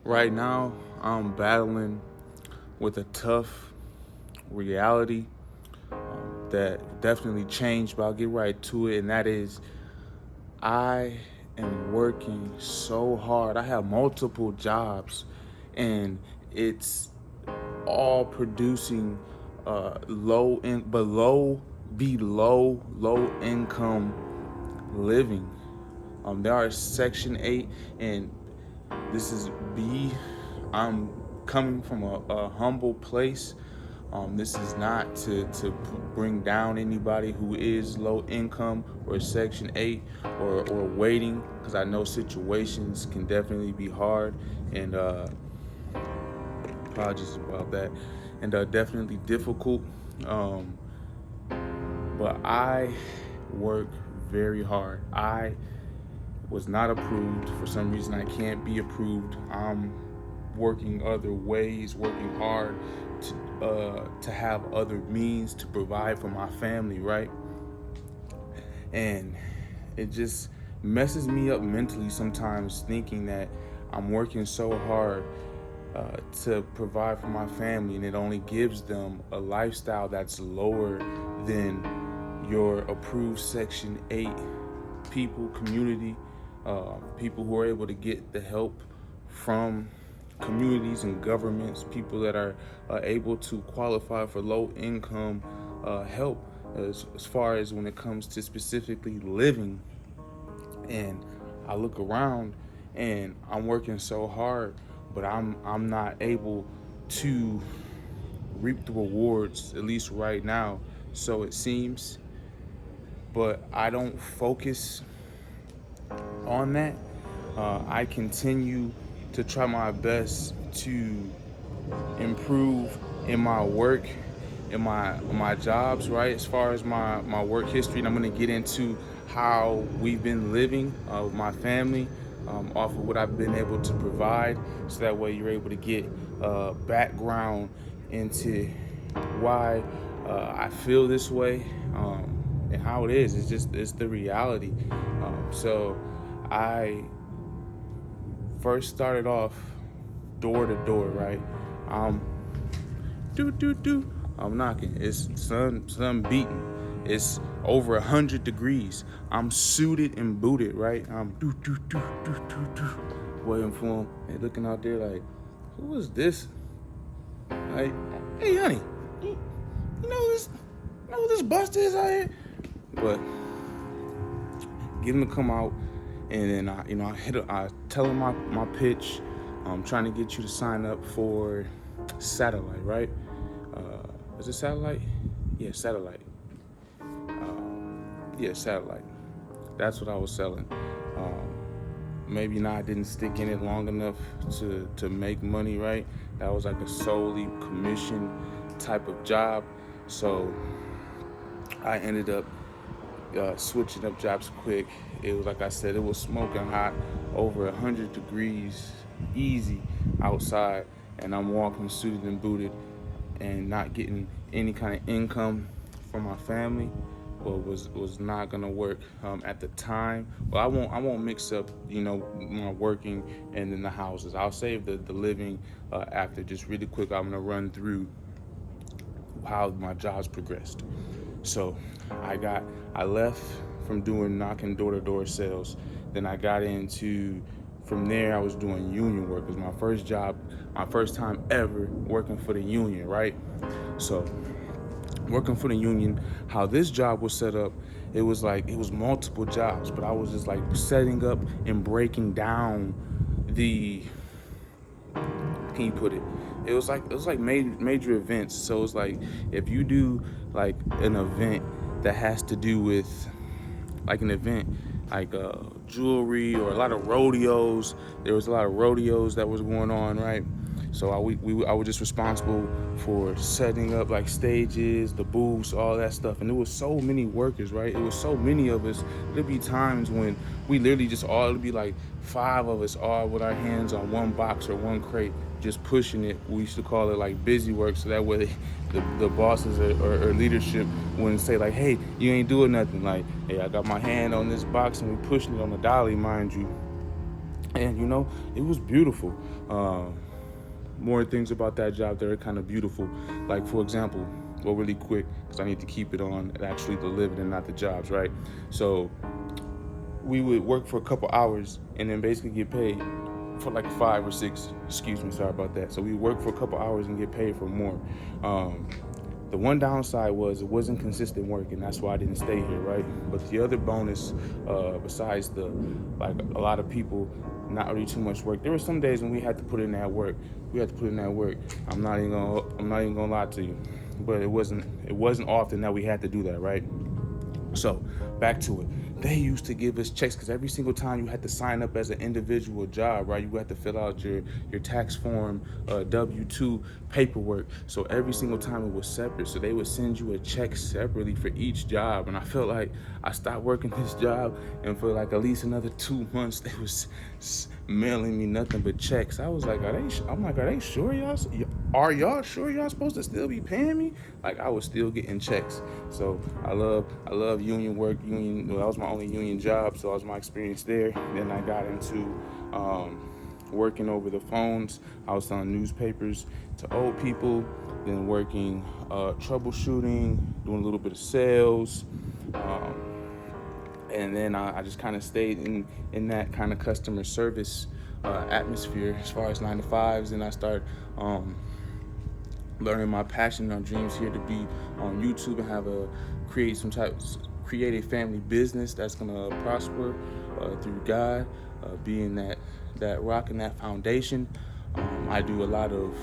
Right now, I'm battling with a tough reality that definitely changed, but I'll get right to it. And that is, I am working so hard. I have multiple jobs, and it's all producing below low income living. There are Section 8, and this is B. I'm coming from a humble place. This is not to bring down anybody who is low income or Section 8 or waiting, because I know situations can definitely be hard, and apologies about that, and definitely difficult. Um, but I work very hard. I was not approved. For some reason, I can't be approved. I'm working other ways, working hard to have other means to provide for my family, right? And it just messes me up mentally sometimes, thinking that I'm working so hard to provide for my family, and it only gives them a lifestyle that's lower than your approved Section 8 people, community, people who are able to get the help from communities and governments, people that are able to qualify for low income help as far as when it comes to specifically living. And I look around and I'm working so hard, but I'm not able to reap the rewards, at least right now. So it seems, but I don't focus on that. I continue to try my best to improve in my work, in my jobs, right? As far as my work history, and I'm gonna get into how we've been living with my family, off of what I've been able to provide, so that way you're able to get background into why I feel this way, and how it is. It's the reality. So I first started off door to door, right? Um, do do do. I'm knocking. It's sun beating. It's over 100 degrees. I'm suited and booted, right? I'm do, waiting for him. They looking out there like, who is this? Like, hey honey, you, you know this, you know who this buster is out here? But get him to come out, and then I tell him my pitch. I'm trying to get you to sign up for satellite, right? Is it satellite? Yeah, satellite. Yeah, satellite. That's what I was selling. Maybe not. I didn't stick in it long enough to make money, right? That was like a solely commission type of job. So I ended up switching up jobs quick. It was, like I said, it was smoking hot, over 100 degrees, easy outside, and I'm walking suited and booted, and not getting any kind of income from my family. Well, was not gonna work at the time. Well, I won't mix up my working and then the houses. I'll save the living after. Just really quick, I'm gonna run through how my jobs progressed. So I left from doing knocking door to door sales. Then I got into, from there I was doing union work. It was my first job, my first time ever working for the union, right? So working for the union, how this job was set up, it was like it was multiple jobs, but I was just like setting up and breaking down the, can you put it? It was like major events. So it's like, if you do like an event that has to do with, like an event like jewelry or a lot of rodeos. There was a lot of rodeos that was going on, right? So I was just responsible for setting up like stages, the booths, all that stuff. And there was so many workers, right? It was so many of us. There'd be times when we literally just all, it'd be like 5 of us all with our hands on one box or one crate, just pushing it. We used to call it like busy work, so that way the bosses or leadership wouldn't say like, hey, you ain't doing nothing. Like, hey, I got my hand on this box and we pushing it on the dolly, mind you. And it was beautiful. More things about that job that are kind of beautiful. Like, for example, well, really quick, because I need to keep it on actually the living and not the jobs, right? So we would work for a couple hours and then basically get paid for like 5 or 6. Excuse me, sorry about that. So we work for a couple hours and get paid for more. Um, the one downside was it wasn't consistent work, and that's why I didn't stay here, right? But the other bonus, besides the like a lot of people not really too much work, there were some days when we had to put in that work. We had to put in that work. I'm not even gonna lie to you, but it wasn't often that we had to do that, right? So back to it. They used to give us checks because every single time you had to sign up as an individual job, right? You had to fill out your tax form, W-2 paperwork. So every single time it was separate. So they would send you a check separately for each job. And I felt like I stopped working this job, and for like at least another 2 months, they was mailing me nothing but checks. I was like, are they sure are y'all sure y'all supposed to still be paying me? Like, I was still getting checks. So I love union work. Well, that was my only union job, so that was my experience there. Then I got into working over the phones. I was selling newspapers to old people. Then working troubleshooting, doing a little bit of sales. Um, and then I just kind of stayed in that kind of customer service atmosphere as far as 9 to 5s. And I started learning my passion and dreams here to be on YouTube and create a family business that's gonna prosper through God, being that rock and that foundation. I do a lot of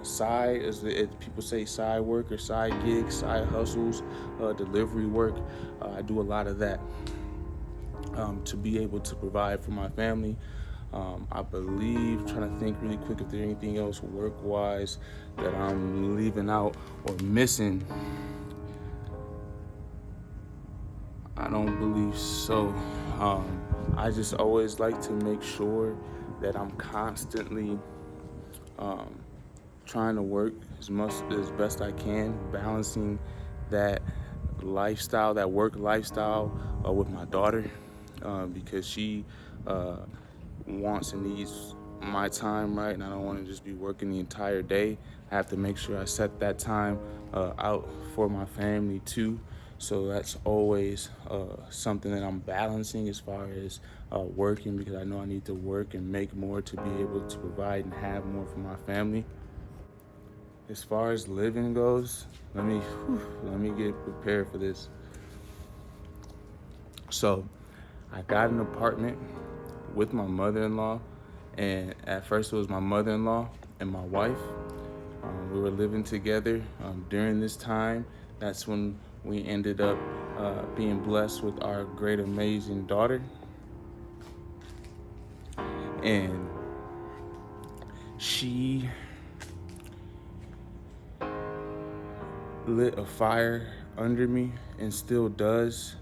side, as people say, side work or side gigs, side hustles, delivery work. I do a lot of that to be able to provide for my family. I believe, trying to think really quick if there's anything else work-wise that I'm leaving out or missing. I don't believe so. I just always like to make sure that I'm constantly trying to work as best I can, balancing that lifestyle, that work lifestyle, with my daughter, because she wants and needs my time, right? And I don't want to just be working the entire day. I have to make sure I set that time out for my family too. So that's always something that I'm balancing as far as working, because I know I need to work and make more to be able to provide and have more for my family. As far as living goes, let me get prepared for this. So I got an apartment with my mother-in-law, and at first it was my mother-in-law and my wife. We were living together during this time. That's when we ended up being blessed with our great, amazing daughter. And she lit a fire under me and still does.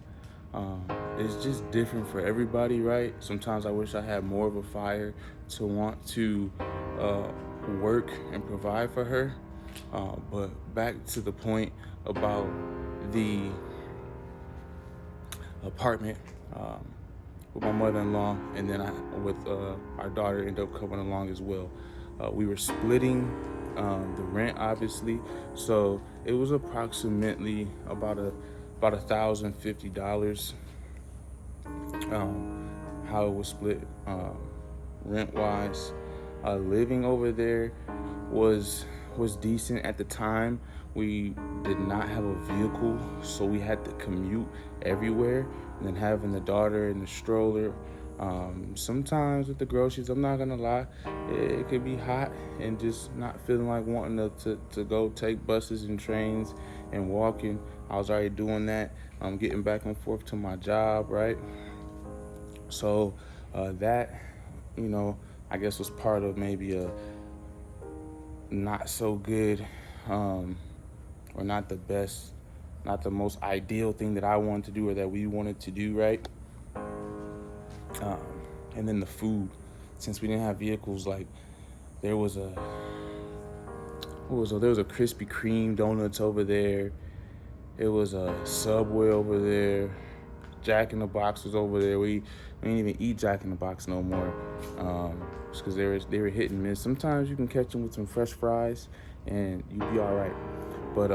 It's just different for everybody, right? Sometimes I wish I had more of a fire to want to work and provide for her. But back to the point about the apartment with my mother-in-law, and then with our daughter ended up coming along as well. We were splitting the rent, obviously, so it was approximately about $1,050. How it was split rent-wise. Living over there was decent at the time. We did not have a vehicle, so we had to commute everywhere. And then having the daughter in the stroller, sometimes with the groceries, I'm not gonna lie, it could be hot and just not feeling like wanting to go take buses and trains and walking. I was already doing that. I'm getting back and forth to my job, right? So that, I guess was part of maybe a not so good, or not the best, not the most ideal thing that I wanted to do or that we wanted to do, right? Um, and then the food, since we didn't have vehicles, like there was a Krispy Kreme donuts over there. It was a Subway over there, Jack in the Box was over there. We didn't even eat Jack in the Box no more, just because they were hit and miss. Sometimes you can catch them with some fresh fries, and you'd be all right. But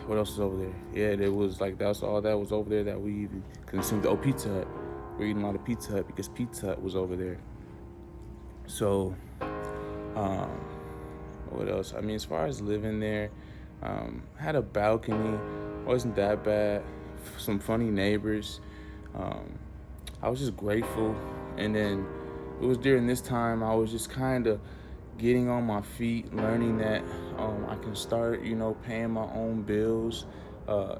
what else was over there? Yeah, there was like that's all that was over there that we even consumed. Oh, Pizza Hut. We're eating a lot of Pizza Hut because Pizza Hut was over there. So, um, what else? I mean, as far as living there, had a balcony, wasn't that bad. Some funny neighbors. Um, I was just grateful. And then it was during this time I was just kind of getting on my feet, learning that I can start, paying my own bills.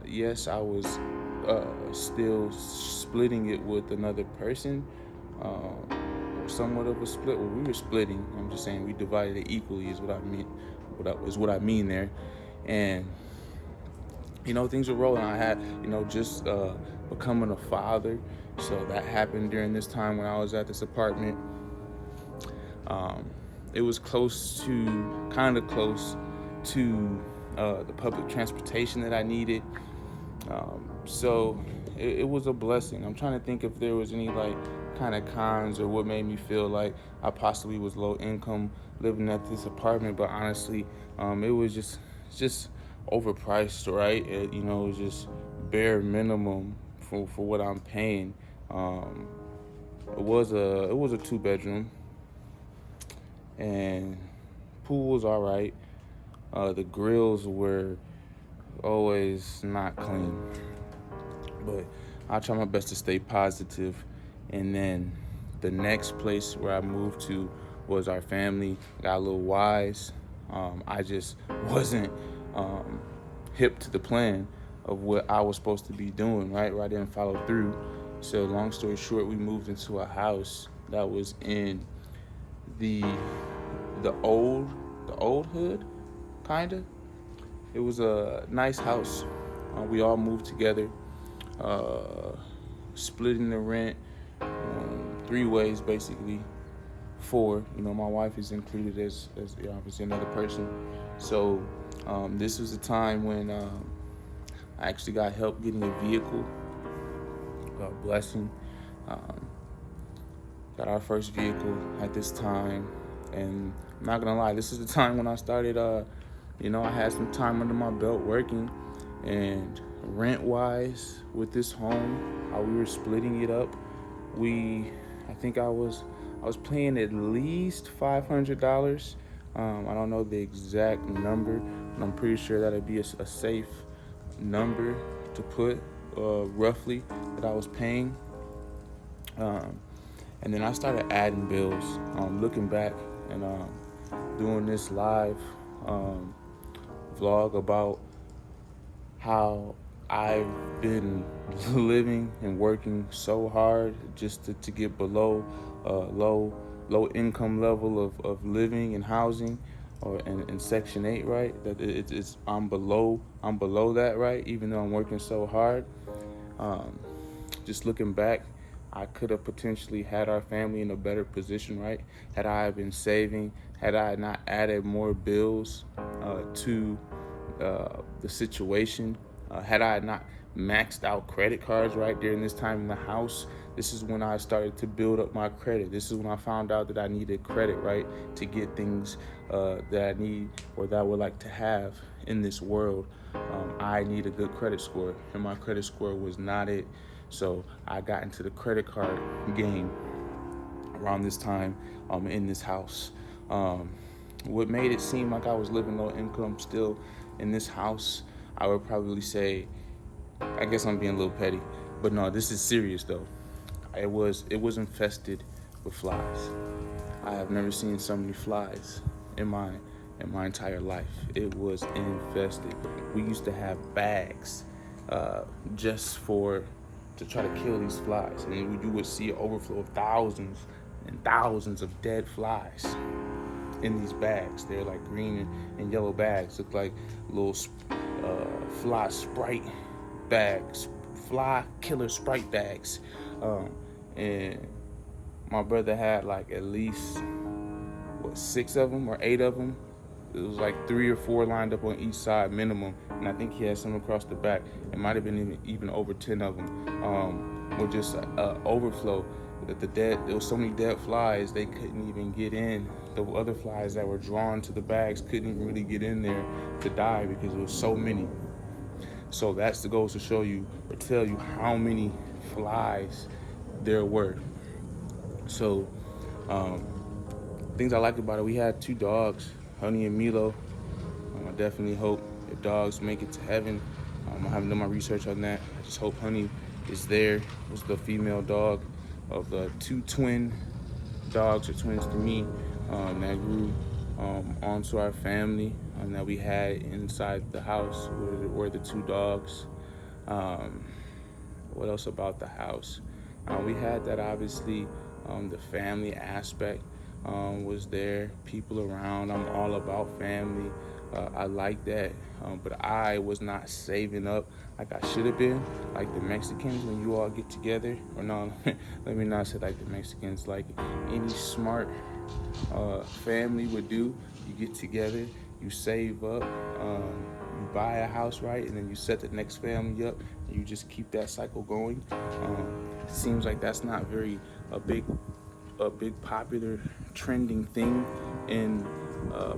Yes, I was still splitting it with another person. Somewhat of a split. Well, we were splitting. I'm just saying we divided it equally is what I mean. What I mean there, and things were rolling. I had just becoming a father, so that happened during this time when I was at this apartment. Um, it was kind of close to the public transportation that I needed. So it was a blessing. I'm trying to think if there was any like kind of cons or what made me feel like I possibly was low income living at this apartment, but honestly, it was just overpriced, right? It was just bare minimum for what I'm paying. Um, it was a 2 bedroom, and pool was all right. The grills were always not clean, but I try my best to stay positive. And then the next place where I moved to was our family. Got a little wise. I just wasn't hip to the plan of what I was supposed to be doing, right? Or I didn't follow through. So long story short, we moved into a house that was in the the old the old hood, kinda. It was a nice house. We all moved together, uh, splitting the rent 3 ways basically. Four, my wife is included as obviously another person. So this was a time when I actually got help getting a vehicle. Blessing. Um, got our first vehicle at this time, and I'm not gonna lie, this is the time when I started. I had some time under my belt working, and rent wise with this home, how we were splitting it up, I think I was paying at least $500. I don't know the exact number, but I'm pretty sure that'd be a safe number to put roughly that I was paying. Um, and then I started adding bills. Looking back and doing this live um, vlog about how I've been living and working so hard just to get below low income level of living and housing, or in Section 8, right? That it's I'm below that, right? Even though I'm working so hard. Um, just looking back, I could have potentially had our family in a better position, right? Had I been saving, had I not added more bills to the situation, had I not maxed out credit cards right during this time in the house. This is when I started to build up my credit. This is when I found out that I needed credit, right, to get things that I need or that I would like to have in this world. I need a good credit score, and my credit score was not it. So I got into the credit card game around this time in this house. Um, what made it seem like I was living low income still in this house, I would probably say, I guess I'm being a little petty, but no, this is serious though. It was infested with flies. I have never seen so many flies in my entire life. It was infested. We used to have bags just to try to kill these flies, and you would see an overflow of thousands and thousands of dead flies in these bags. They're like green and yellow bags. Look like little fly Sprite bags, fly killer Sprite bags. And my brother had like at least 6 of them or 8 of them. It was like 3 or 4 lined up on each side minimum, and I think he had some across the back. It might have been even over 10 of them. would just overflow. There was so many dead flies they couldn't even get in. The other flies that were drawn to the bags couldn't really get in there to die because there was so many. So that's the goes to show you or tell you how many flies there were. So um, things I liked about it, we had two dogs, Honey and Milo. I definitely hope if dogs make it to heaven. I haven't done my research on that. I just hope Honey is there. It was the female dog of the two twin dogs, or twins to me, that grew onto our family, that we had inside the house were the two dogs. Um, what else about the house? We had that obviously, the family aspect was there, people around. I'm all about family. I like that, but I was not saving up like I should have been, like the Mexicans when you all get together. Or no, let me not say like the Mexicans, like any smart family would do. You get together, you save up, you buy a house, right, and then you set the next family up, and you just keep that cycle going. It seems like that's not very a big popular trending thing in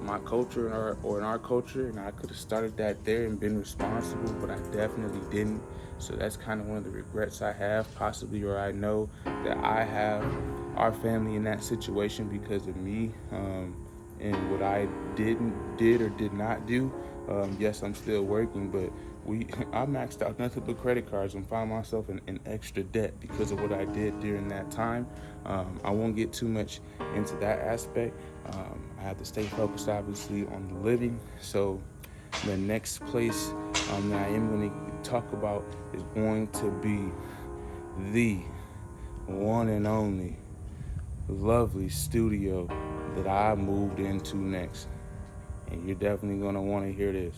my culture or in our culture, and I could have started that there and been responsible, but I definitely didn't. So that's kind of one of the regrets I have, possibly, or I know that I have our family in that situation because of me, and what I did or did not do. Yes, I'm still working, but I maxed out nothing but credit cards and found myself in extra debt because of what I did during that time. I won't get too much into that aspect. I have to stay focused, obviously, on the living. So the next place that I am going to talk about is going to be the one and only lovely studio that I moved into next. And you're definitely going to want to hear this.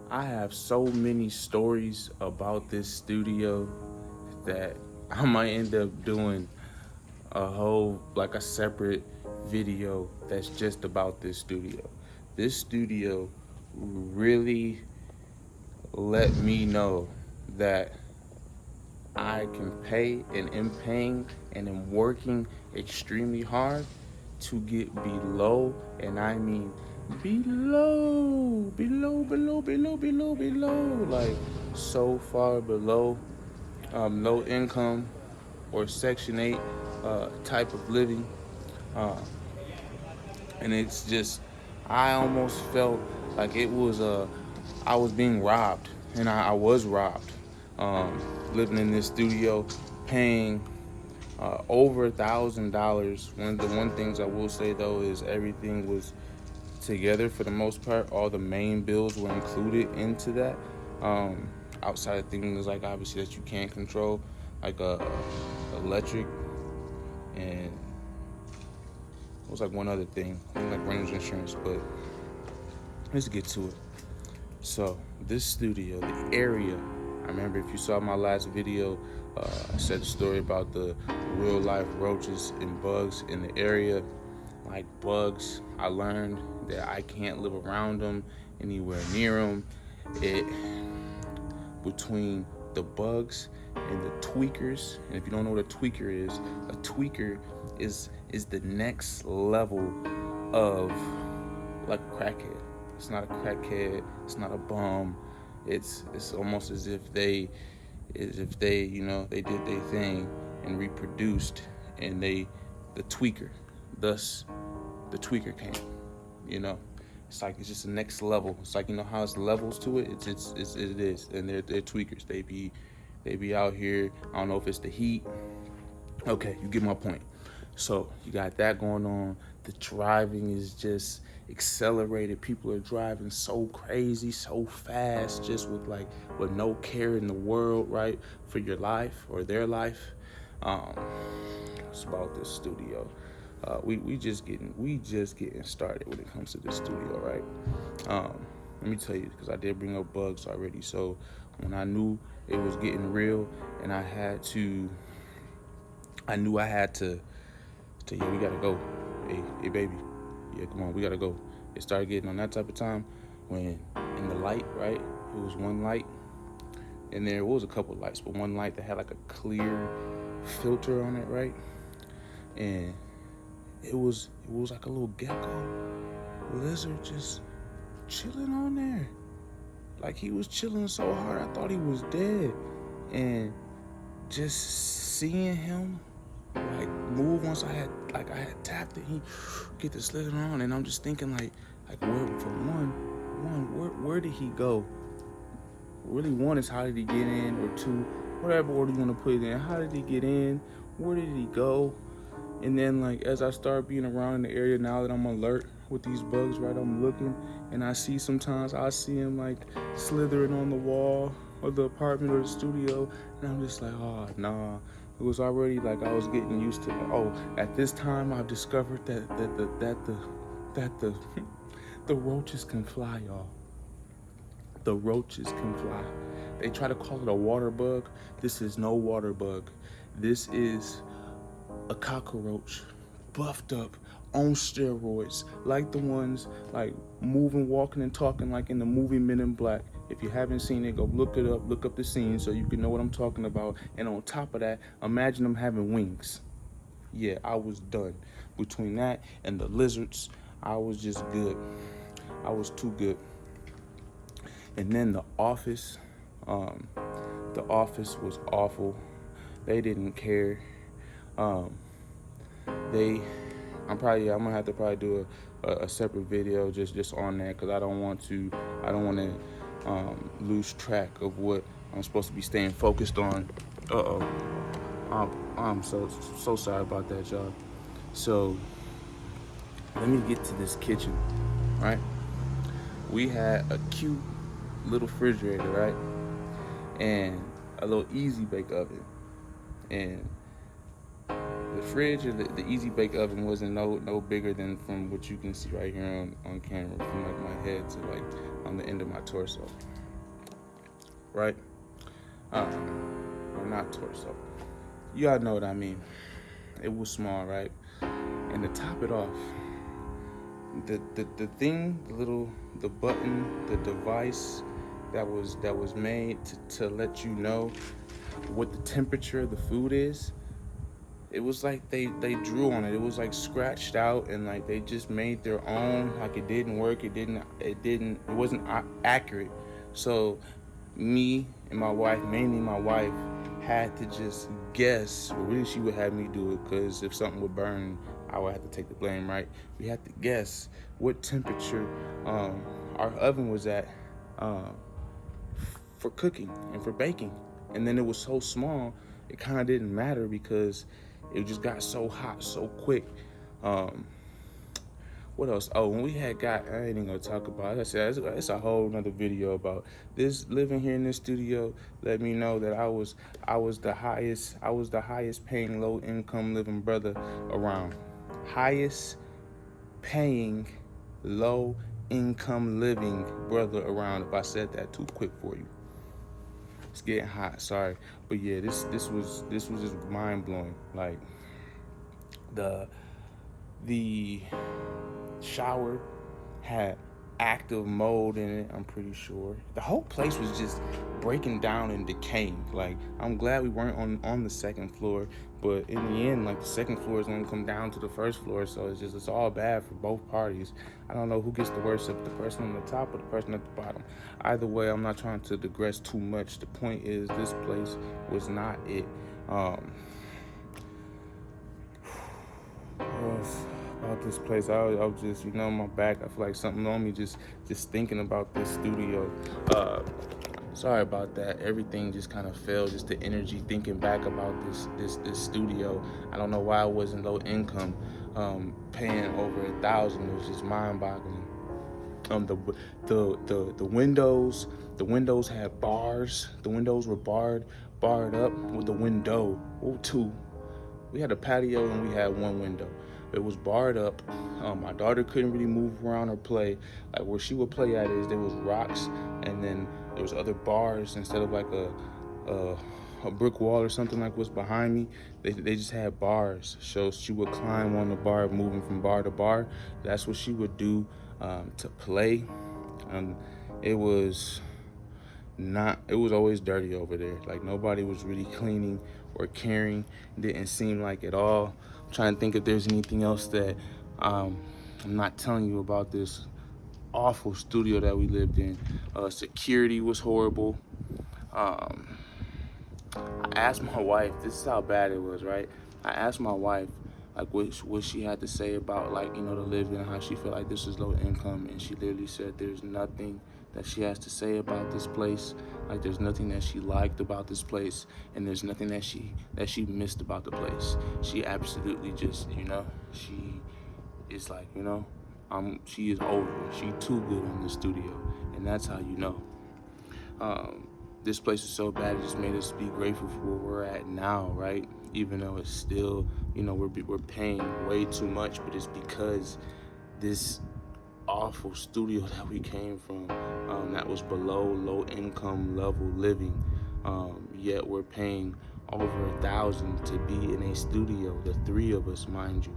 I have so many stories about this studio that I might end up doing like a separate video that's just about this studio. This studio really let me know that I can pay and am paying and am working extremely hard to get below, and I mean below, like so far below low income or Section 8 type of living. Uh, and it's just, I almost felt like I was being robbed, and I was robbed. Living in this studio, paying over $1,000. The one things I will say though is everything was together for the most part. All the main bills were included into that. Outside of things like obviously that you can't control, like electric, and it was like one other thing, I think like renter's insurance. But let's get to it. So this studio, the area, I remember if you saw my last video, I said a story about the real life roaches and bugs in the area. Like bugs, I learned that I can't live around them, anywhere near them. Between the bugs and the tweakers, and if you don't know what a tweaker is, a tweaker is the next level of like a crackhead. It's not a crackhead, it's not a bum. It's almost as if they they did their thing and reproduced, and the tweaker, thus the tweaker came. It's like it's just the next level. It's like how it's levels to it. It is, and they're tweakers. They be out here. I don't know if it's the heat. Okay, you get my point. So you got that going on. The driving is just accelerated. People are driving so crazy, so fast, just with no care in the world, right, for your life or their life. It's about this studio. We just getting started when it comes to this studio, right? Let me tell you, because I did bring up bugs already. So when I knew it was getting real, and I knew I had to yeah, we gotta go. Hey baby, yeah, come on, we gotta go. It started getting on that type of time when in the light, right? It was one light. And there was a couple lights, but one light that had like a clear filter on it, right? And it was like a little gecko lizard just chilling on there. Like he was chilling so hard I thought he was dead. And just seeing him like move once I had tapped it, he get the slither on, and I'm just thinking like where for where did he go? Really, one is how did he get in, or two, whatever order you want to put it in, how did he get in? Where did he go? And then like as I start being around in the area, now that I'm alert with these bugs, right, I'm looking, and I see sometimes I see him like slithering on the wall of the apartment or the studio, and I'm just like, oh nah. It was already like I was getting used to. Oh, at this time I've discovered that the the roaches can fly, y'all. The roaches can fly. They try to call it a water bug. This is no water bug. This is a cockroach, buffed up, on steroids, like the ones like moving, walking, and talking like in the movie Men in Black. If you haven't seen it, go look it up, look up the scene so you can know what I'm talking about. And on top of that, imagine them having wings. Yeah, I was done. Between that and the lizards, I was just good. I was too good. And then um, the office was awful. They didn't care. Um, they, I'm gonna have to probably do a separate video just on that, because I don't want to lose track of what I'm supposed to be staying focused on. I'm so sorry about that, y'all. So let me get to this kitchen, right? We had a cute little refrigerator, right? And a little easy bake oven. And the fridge or the easy bake oven wasn't no bigger than from what you can see right here on camera, from like my head to like on the end of my torso, right? Or not torso. You gotta know what I mean. It was small, right? And to top it off, the thing, the button, the device that was made to let you know what the temperature of the food is, it was like they drew on it. It was like scratched out, and like they just made their own. Like it didn't work. It wasn't accurate. So me and my wife, mainly my wife, had to just guess. Well, really, she would have me do it, because if something would burn, I would have to take the blame, right? We had to guess what temperature our oven was at for cooking and for baking. And then it was so small, it kind of didn't matter because it just got so hot so quick. What else? Oh, when we had got, I ain't even gonna talk about it. I said it's a whole nother video about this. Living here in this studio let me know that I was the highest paying low income living brother around. Highest paying low income living brother around. If I said that too quick for you. It's getting hot, sorry. But yeah, this was just mind blowing. Like the shower had active mold in it, I'm pretty sure. The whole place was just breaking down and decaying. Like, I'm glad we weren't on the second floor, but in the end, like, the second floor is gonna come down to the first floor, so it's all bad for both parties. I don't know who gets the worst, of the person on the top or the person at the bottom. Either way, I'm not trying to digress too much. The point is, this place was not it. About this place, I was just, my back, I feel like something on me just thinking about this studio. Sorry about that. Everything just kind of fell, just the energy thinking back about this studio. I don't know why I wasn't low income, paying over $1,000. It was just mind boggling. The windows had bars. The windows were barred up with the window. Oh, two. We had a patio and we had one window. It was barred up. My daughter couldn't really move around or play. Like where she would play at is there was rocks, and then there was other bars instead of like a brick wall or something like what's behind me. They just had bars. So she would climb on the bar, moving from bar to bar. That's what she would do to play. It was it was always dirty over there. Like nobody was really cleaning or caring. Didn't seem like at all. I'm trying to think if there's anything else that I'm not telling you about this awful studio that we lived in. Security was horrible. Um, I asked my wife, this is how bad it was, right? I asked my wife, like, what she had to say about, like, the living and how she felt like this was low income. And she literally said there's nothing that she has to say about this place. Like, there's nothing that she liked about this place. And there's nothing that she missed about the place. She absolutely just, she is like, she is over it. She too good in the studio. And that's how you know. This place is so bad, it just made us be grateful for where we're at now, right? Even though it's still, we're paying way too much, but it's because this awful studio that we came from, that was below low income level living, yet we're paying over $1,000 to be in a studio, the three of us, mind you.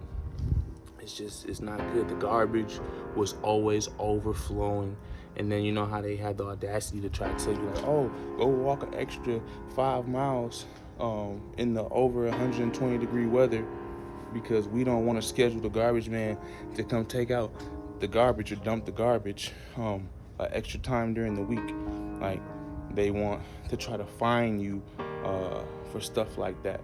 It's not good. The garbage was always overflowing. And then you know how they had the audacity to try to tell you, like, oh, go walk an extra 5 miles in the over 120 degree weather because we don't want to schedule the garbage man to come take out the garbage or dump the garbage extra time during the week. Like, they want to try to fine you for stuff like that.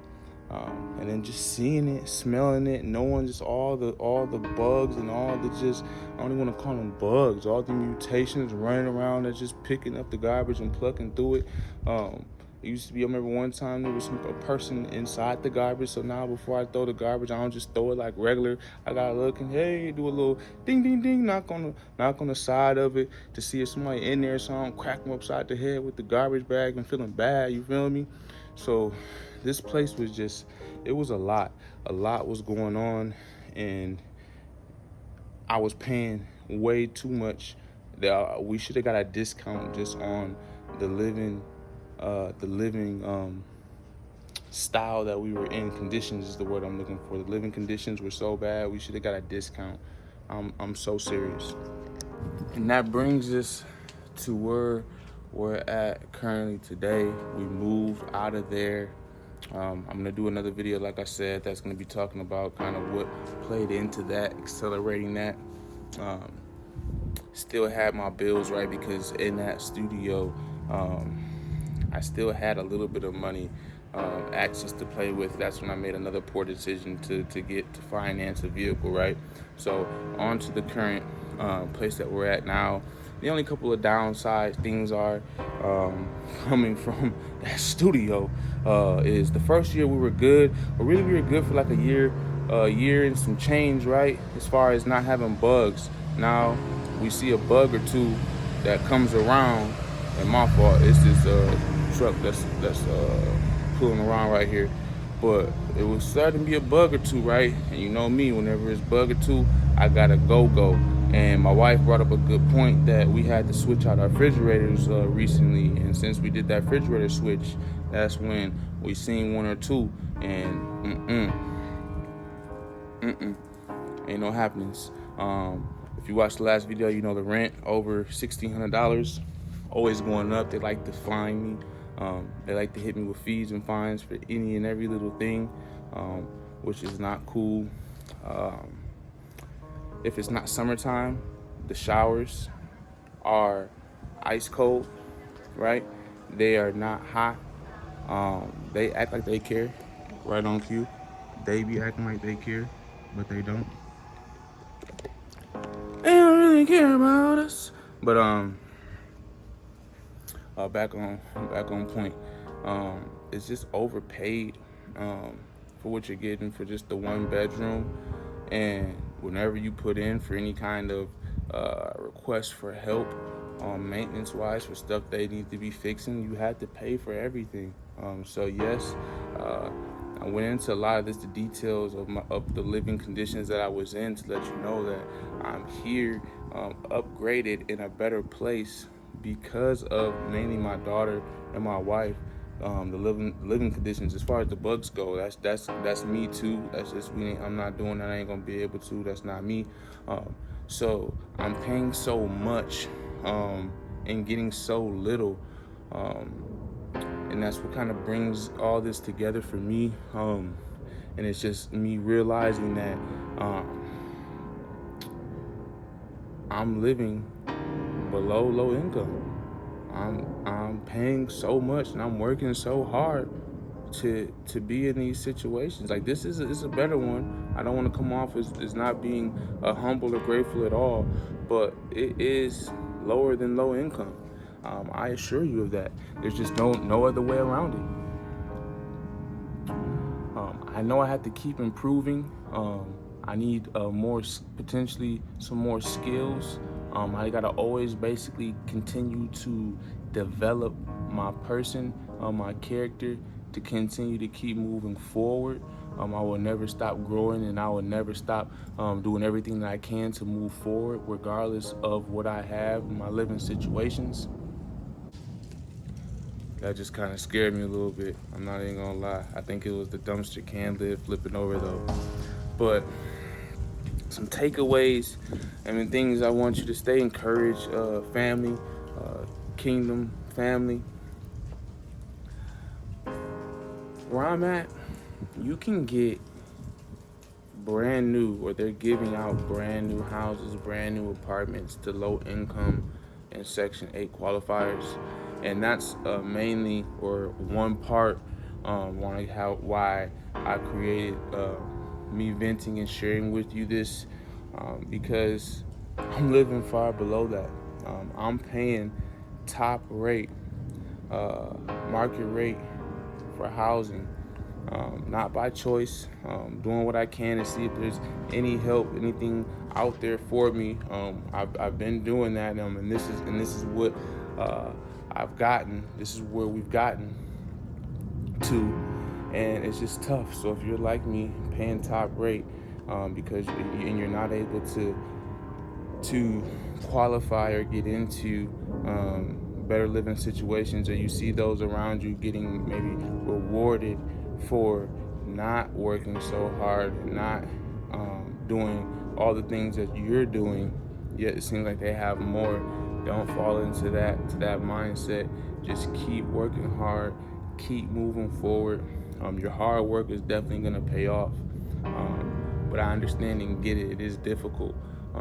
And then just seeing it, smelling it, knowing just all the bugs and all the just, I don't even want to call them bugs, all the mutations running around that's just picking up the garbage and plucking through it. It used to be, I remember one time there was a person inside the garbage, so now before I throw the garbage, I don't just throw it like regular. I gotta look and, hey, do a little ding, ding, ding, knock on the side of it to see if somebody in there, so I don't crack them upside the head with the garbage bag and feeling bad, you feel me? So this place was just, it was a lot was going on, and I was paying way too much. We should have got a discount just on the living style that we were in. Conditions is the word I'm looking for. The living conditions were so bad, we should have got a discount. I'm so serious. And that brings us to where we're at currently today. We moved out of there. I'm gonna do another video, like I said, that's gonna be talking about kind of what played into that, accelerating that. Still had my bills, right? Because in that studio, I still had a little bit of money, access to play with. That's when I made another poor decision to finance a vehicle, right? So on to the current place that we're at now. The only couple of downside things are coming from that studio is the first year we were good, or really we were good for like a year and some change, right? As far as not having bugs. Now we see a bug or two that comes around, and my fault, it's this truck that's pulling around right here. But it was starting to be a bug or two, right? And you know me, whenever it's bug or two, I gotta go. And my wife brought up a good point that we had to switch out our refrigerators recently. And since we did that refrigerator switch, that's when we seen one or two. And ain't no happenings. If you watched the last video, you know the rent over $1,600, always going up. They like to fine me. They like to hit me with fees and fines for any and every little thing, which is not cool. If it's not summertime, the showers are ice cold, right? They are not hot. They act like they care, right on cue. They be acting like they care, but they don't. They don't really care about us. But back on point. It's just overpaid for what you're getting for just the one bedroom. And whenever you put in for any kind of request for help maintenance wise for stuff they need to be fixing, you had to pay for everything. So yes, I went into a lot of the details of the living conditions that I was in to let you know that I'm here, upgraded in a better place because of mainly my daughter and my wife. The living conditions, as far as the bugs go, that's me too. That's just me. I'm not doing that. I ain't gonna be able to. That's not me. So I'm paying so much and getting so little Um, and that's what kind of brings all this together for me. And it's just me realizing that um, I'm living below low income. I'm paying so much and I'm working so hard to be in these situations. Like this is a better one. I don't want to come off as not being humble or grateful at all, but it is lower than low income. I assure you of that. There's just no other way around it. I know I have to keep improving. I need potentially some more skills. I gotta always basically continue to develop my person, my character, to continue to keep moving forward. I will never stop growing, and I will never stop doing everything that I can to move forward, regardless of what I have in my living situations. That just kind of scared me a little bit. I'm not even gonna lie. I think it was the dumpster can lid flipping over though. But some takeaways and things I want you to stay encouraged, family, kingdom, family. Where I'm at, you can get brand new, or they're giving out brand new houses, brand new apartments to low income and Section 8 qualifiers. And that's mainly, or one part, why I created me venting and sharing with you this, because I'm living far below that. I'm paying top rate, uh, market rate for housing, not by choice. Doing what I can to see if there's any help, anything out there for me. I've been doing that, and this is what uh, I've gotten. This is where we've gotten to, and it's just tough. So if you're like me, paying top rate, you're not able to qualify or get into better living situations, or you see those around you getting maybe rewarded for not working so hard and not doing all the things that you're doing, yet it seems like they have more. Don't fall into that mindset. Just keep working hard, keep moving forward. Your hard work is definitely gonna pay off. But I understand and get it. It is difficult.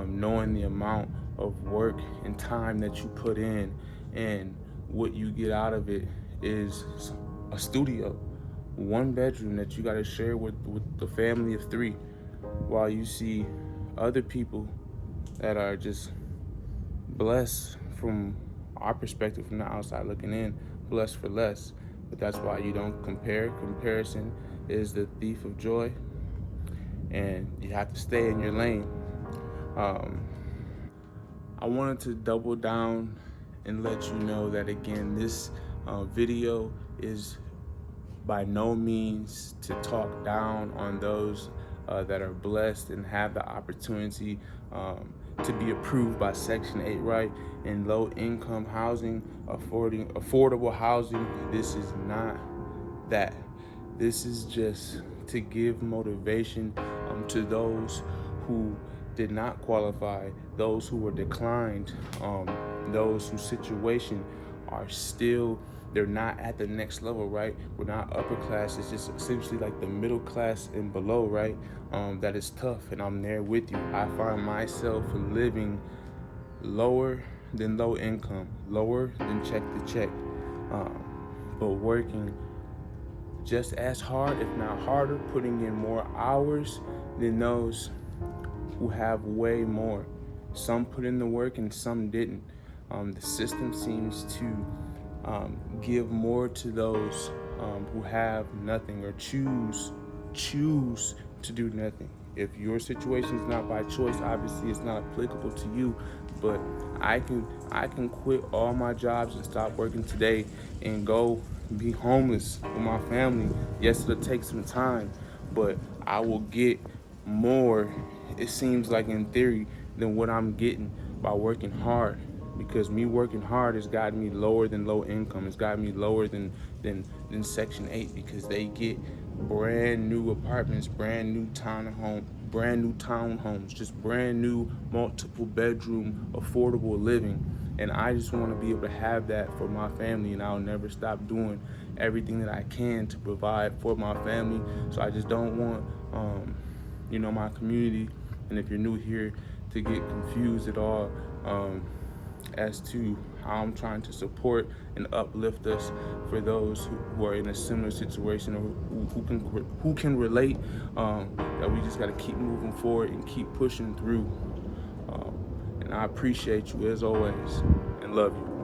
Knowing the amount of work and time that you put in, and what you get out of it is a studio, one bedroom that you got to share with the family of three, while you see other people that are just blessed from our perspective, from the outside looking in, blessed for less. But that's why you don't compare. Comparison is the thief of joy, and you have to stay in your lane. Um, I wanted to double down and let you know that again, this video is by no means to talk down on those that are blessed and have the opportunity to be approved by Section 8, right? And low income housing, affordable housing. This is not that. This is just to give motivation to those who did not qualify, those who were declined, those whose situation are still, they're not at the next level, right? We're not upper class. It's just essentially like the middle class and below, right? That is tough, and I'm there with you. I find myself living lower than low income, lower than check to check, um, but working just as hard, if not harder, putting in more hours than those who have way more. Some put in the work and some didn't. The system seems to give more to those who have nothing, or choose to do nothing. If your situation is not by choice, obviously it's not applicable to you. But I can quit all my jobs and stop working today and go be homeless with my family. Yes, it'll take some time, but I will get more, it seems like in theory, than what I'm getting by working hard. Because me working hard has gotten me lower than low income. It's gotten me lower than Section 8, because they get brand new apartments, brand new brand new townhomes, just brand new multiple bedroom affordable living. And I just want to be able to have that for my family, and I'll never stop doing everything that I can to provide for my family. So I just don't want my community, and if you're new here, to get confused at all as to how I'm trying to support and uplift us for those who are in a similar situation, or who can relate. That we just got to keep moving forward and keep pushing through. And I appreciate you as always, and love you.